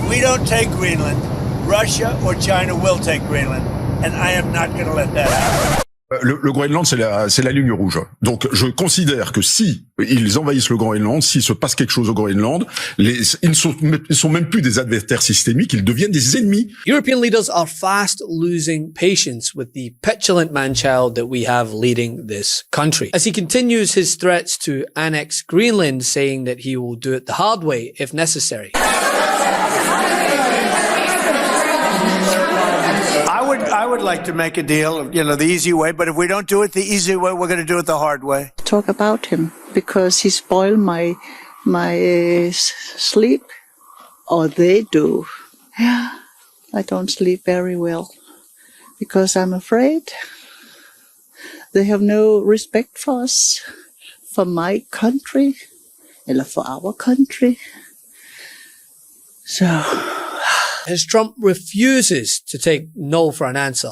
If we don't take Greenland, Russia or China will take Greenland, and I am not going to let that happen. Le Groenland, c'est la ligne rouge. Donc, je considère que si ils envahissent le Groenland, s'il se passe quelque chose au Groenland, ils sont même plus des adversaires systémiques, ils deviennent des ennemis. European leaders are fast losing patience with the petulant man-child that we have leading this country, as he continues his threats to annex Greenland, saying that he will do it the hard way if necessary. I would like to make a deal, the easy way, but if we don't do it the easy way, we're going to do it the hard way. Talk about him because he spoiled my sleep, or they do. Yeah, I don't sleep very well because I'm afraid they have no respect for us, for my country, or for our country. So, as Trump refuses to take no for an answer.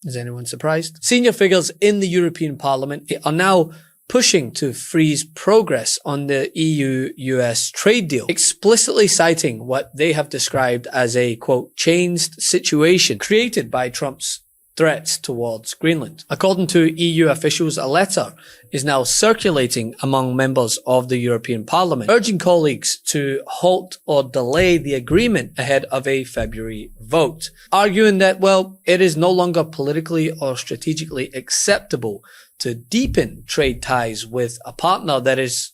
Is anyone surprised? Senior figures in the European Parliament are now pushing to freeze progress on the EU-US trade deal, explicitly citing what they have described as a, quote, changed situation created by Trump's threats towards Greenland. According to EU officials, a letter is now circulating among members of the European Parliament, urging colleagues to halt or delay the agreement ahead of a February vote, arguing that, well, it is no longer politically or strategically acceptable to deepen trade ties with a partner that is,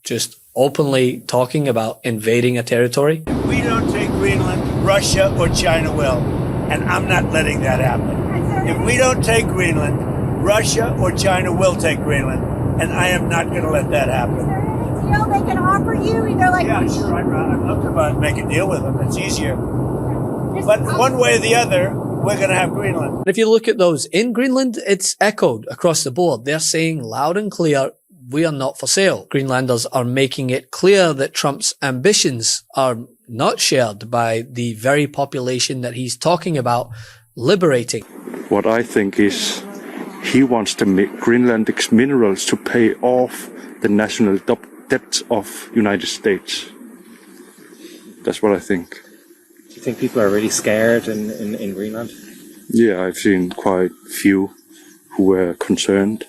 just openly talking about invading a territory. If we don't take Greenland, Russia or China will, and I'm not letting that happen. If we don't take Greenland, Russia or China will take Greenland, and I am not going to let that happen. Deal they can offer you, either like yeah, sure. I'd love to make a deal with them. It's easier. But one way or the other, we're going to have Greenland. If you look at those in Greenland, it's echoed across the board. They're saying loud and clear, we are not for sale. Greenlanders are making it clear that Trump's ambitions are not shared by the very population that he's talking about liberating. What I think is he wants to make Greenlandic minerals to pay off the national debt of United States. That's what I think. Do you think people are really scared in Greenland? Yeah, I've seen quite few who were concerned.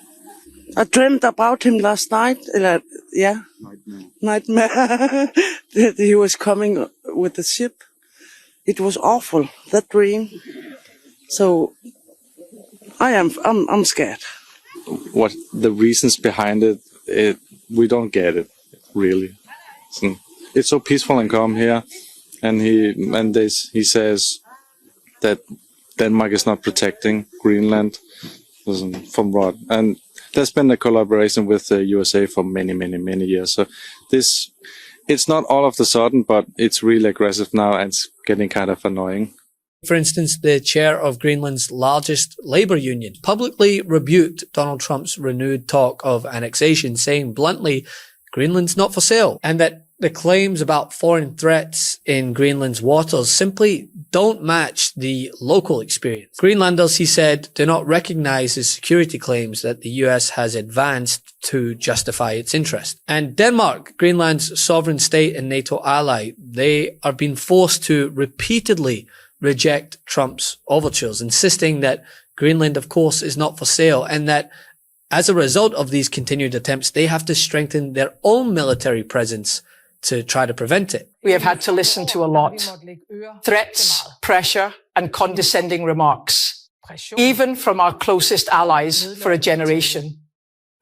I dreamt about him last night. Nightmare. That he was coming with the ship. It was awful, that dream. So I'm scared. What the reasons behind it, we don't get it, really. It's so peaceful and calm here, and he says that Denmark is not protecting Greenland from what, and there's been a collaboration with the USA for many years. So it's not all of the sudden, but it's really aggressive now, and it's getting kind of annoying. For instance, the chair of Greenland's largest labor union publicly rebuked Donald Trump's renewed talk of annexation, saying bluntly, Greenland's not for sale, and that the claims about foreign threats in Greenland's waters simply don't match the local experience. Greenlanders, he said, do not recognize the security claims that the US has advanced to justify its interest. And Denmark, Greenland's sovereign state and NATO ally, they are being forced to repeatedly reject Trump's overtures, insisting that Greenland, of course, is not for sale, and that as a result of these continued attempts, they have to strengthen their own military presence to try to prevent it. We have had to listen to a lot. Threats, pressure, and condescending remarks, even from our closest allies for a generation,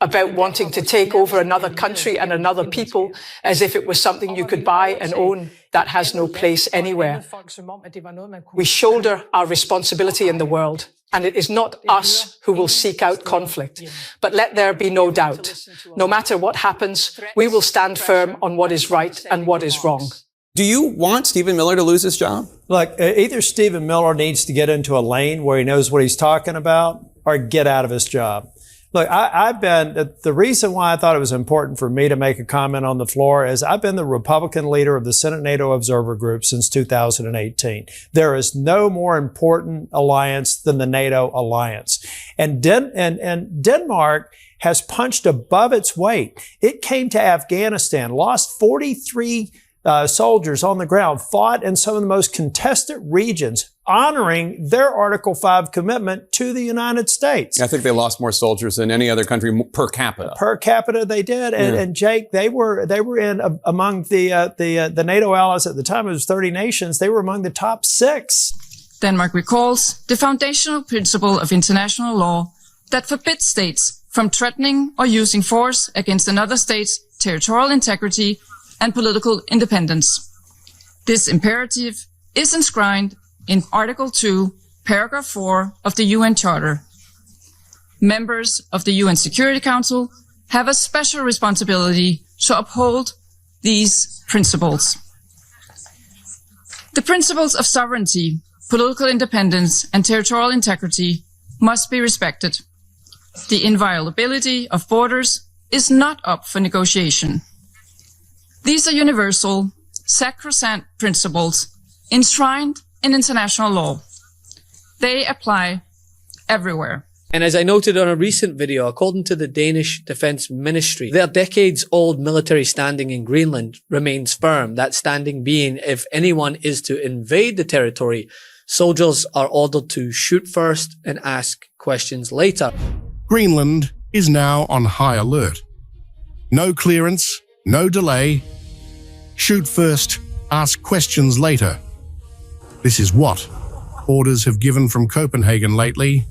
about wanting to take over another country and another people as if it was something you could buy and own. That has no place anywhere. We shoulder our responsibility in the world, and it is not us who will seek out conflict. But let there be no doubt, no matter what happens, we will stand firm on what is right and what is wrong. Do you want Stephen Miller to lose his job? Look, either Stephen Miller needs to get into a lane where he knows what he's talking about, or get out of his job. Look, the reason why I thought it was important for me to make a comment on the floor is I've been the Republican leader of the Senate NATO Observer Group since 2018. There is no more important alliance than the NATO alliance. And Denmark has punched above its weight. It came to Afghanistan, lost 43 soldiers on the ground, fought in some of the most contested regions, honoring their Article 5 commitment to the United States. I think they lost more soldiers than any other country per capita. Per capita, they did. And Jake, they were in among the NATO allies at the time. It was 30 nations. They were among the top 6. Denmark recalls the foundational principle of international law that forbids states from threatening or using force against another state's territorial integrity and political independence. This imperative is enshrined in Article 2, Paragraph 4 of the UN Charter. Members of the UN Security Council have a special responsibility to uphold these principles. The principles of sovereignty, political independence, and territorial integrity must be respected. The inviolability of borders is not up for negotiation. These are universal, sacrosanct principles enshrined in international law. They apply everywhere. And as I noted on a recent video, according to the Danish Defense Ministry, their decades-old military standing in Greenland remains firm. That standing being, if anyone is to invade the territory, soldiers are ordered to shoot first and ask questions later. Greenland is now on high alert. No clearance, no delay. Shoot first, ask questions later. This is what orders have given from Copenhagen lately,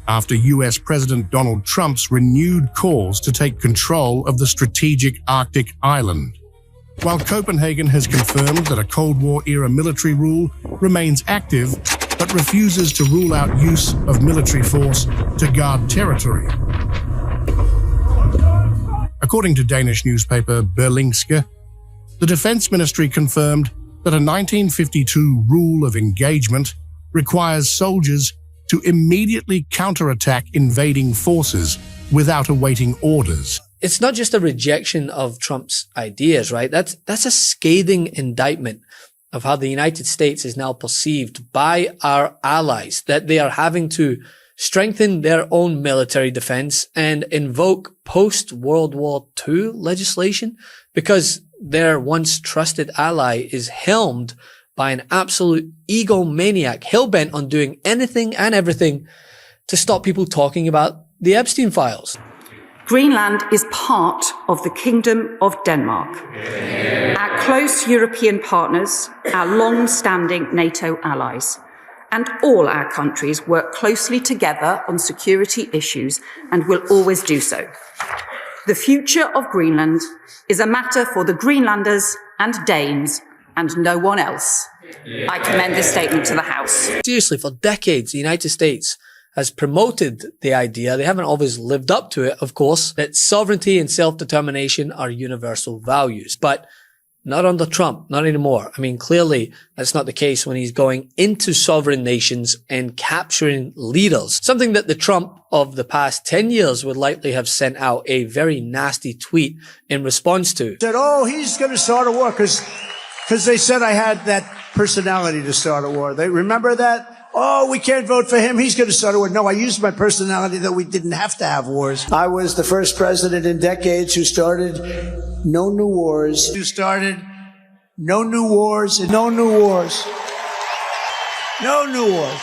after US President Donald Trump's renewed calls to take control of the strategic Arctic island. While Copenhagen has confirmed that a Cold War-era military rule remains active, but refuses to rule out use of military force to guard territory. According to Danish newspaper Berlingske, the Defense Ministry confirmed that a 1952 rule of engagement requires soldiers to immediately counterattack invading forces without awaiting orders. It's not just a rejection of Trump's ideas, right? That's a scathing indictment of how the United States is now perceived by our allies, that they are having to strengthen their own military defense and invoke post-World War II legislation because their once trusted ally is helmed by an absolute egomaniac, hell-bent on doing anything and everything to stop people talking about the Epstein files. Greenland is part of the Kingdom of Denmark. Our close European partners, our long-standing NATO allies, and all our countries work closely together on security issues and will always do so. The future of Greenland is a matter for the Greenlanders and Danes and no one else. I commend this statement to the House. Seriously, for decades, the United States has promoted the idea, they haven't always lived up to it, of course, that sovereignty and self-determination are universal values. But not under Trump, not anymore. I mean, clearly that's not the case when he's going into sovereign nations and capturing leaders. Something that the Trump of the past 10 years would likely have sent out a very nasty tweet in response to. Said, oh, he's going to start a war because they said I had that personality to start a war. They remember that? Oh, we can't vote for him. He's going to start a war. No, I used my personality that we didn't have to have wars. I was the first president in decades who started no new wars. Who started no new wars and no new wars. No new wars.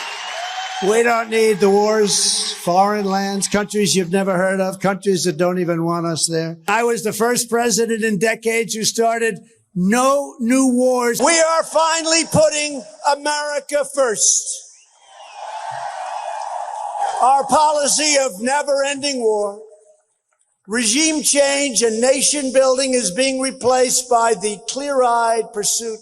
We don't need the wars. Foreign lands, countries you've never heard of, countries that don't even want us there. I was the first president in decades who started no new wars. We are finally putting America first. Our policy of never-ending war, regime change, and nation building is being replaced by the clear-eyed pursuit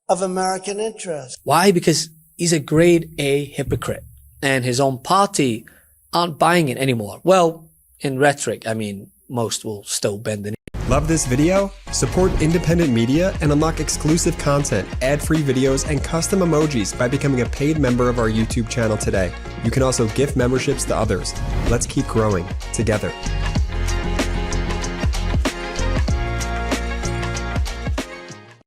of American interests. Why? Because he's a grade A hypocrite and his own party aren't buying it anymore. Well, in rhetoric, I mean, most will still bend the knee. Love this video? Support independent media and unlock exclusive content, ad-free videos, and custom emojis by becoming a paid member of our YouTube channel today. You can also gift memberships to others. Let's keep growing together.